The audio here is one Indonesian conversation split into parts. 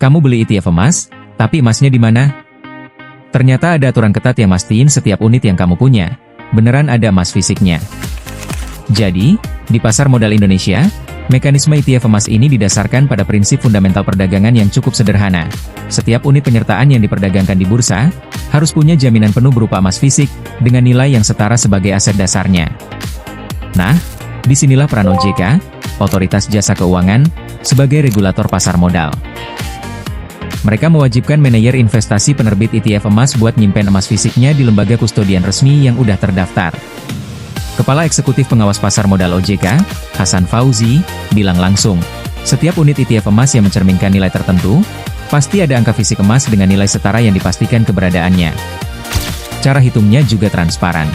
Kamu beli ETF emas, tapi emasnya di mana? Ternyata ada aturan ketat yang mastiin setiap unit yang kamu punya, beneran ada emas fisiknya. Jadi, di pasar modal Indonesia, mekanisme ETF emas ini didasarkan pada prinsip fundamental perdagangan yang cukup sederhana. Setiap unit penyertaan yang diperdagangkan di bursa, harus punya jaminan penuh berupa emas fisik, dengan nilai yang setara sebagai aset dasarnya. Nah, disinilah peran OJK, Otoritas Jasa Keuangan, sebagai regulator pasar modal. Mereka mewajibkan manajer investasi penerbit ETF emas buat nyimpen emas fisiknya di lembaga kustodian resmi yang udah terdaftar. Kepala Eksekutif Pengawas Pasar Modal OJK, Hasan Fauzi, bilang langsung, setiap unit ETF emas yang mencerminkan nilai tertentu, pasti ada angka fisik emas dengan nilai setara yang dipastikan keberadaannya. Cara hitungnya juga transparan.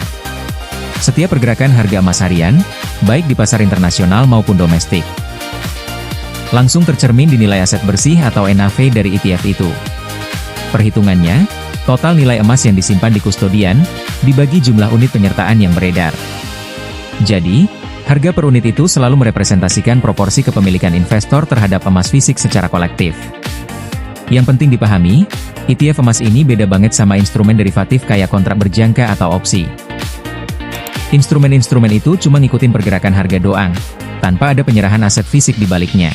Setiap pergerakan harga emas harian, baik di pasar internasional maupun domestik, langsung tercermin di nilai aset bersih atau NAV dari ETF itu. Perhitungannya, total nilai emas yang disimpan di kustodian, dibagi jumlah unit penyertaan yang beredar. Jadi, harga per unit itu selalu merepresentasikan proporsi kepemilikan investor terhadap emas fisik secara kolektif. Yang penting dipahami, ETF emas ini beda banget sama instrumen derivatif kayak kontrak berjangka atau opsi. Instrumen-instrumen itu cuma ngikutin pergerakan harga doang, tanpa ada penyerahan aset fisik di baliknya.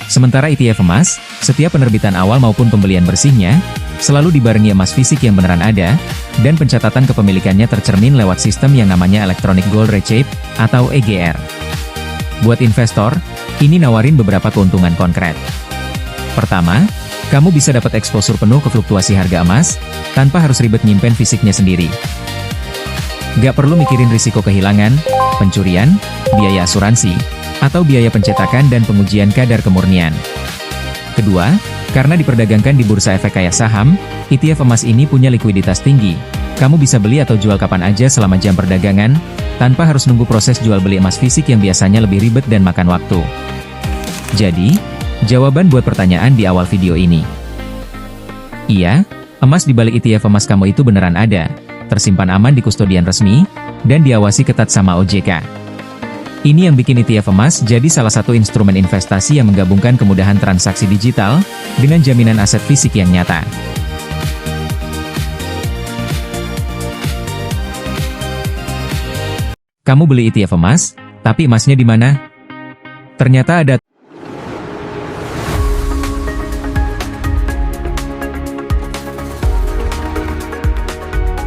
Sementara ETF emas, setiap penerbitan awal maupun pembelian bersihnya, selalu dibarengi emas fisik yang beneran ada, dan pencatatan kepemilikannya tercermin lewat sistem yang namanya Electronic Gold Receipt, atau EGR. Buat investor, ini nawarin beberapa keuntungan konkret. Pertama, kamu bisa dapat eksposur penuh ke fluktuasi harga emas, tanpa harus ribet nyimpen fisiknya sendiri. Gak perlu mikirin risiko kehilangan, pencurian, biaya asuransi, atau biaya pencetakan dan pengujian kadar kemurnian. Kedua, karena diperdagangkan di bursa efek kayak saham, ETF emas ini punya likuiditas tinggi. Kamu bisa beli atau jual kapan aja selama jam perdagangan, tanpa harus nunggu proses jual beli emas fisik yang biasanya lebih ribet dan makan waktu. Jadi, jawaban buat pertanyaan di awal video ini. Iya, emas di balik ETF emas kamu itu beneran ada, tersimpan aman di kustodian resmi, dan diawasi ketat sama OJK. Ini yang bikin ETF emas jadi salah satu instrumen investasi yang menggabungkan kemudahan transaksi digital, dengan jaminan aset fisik yang nyata. Kamu beli ETF emas, tapi emasnya di mana? Ternyata ada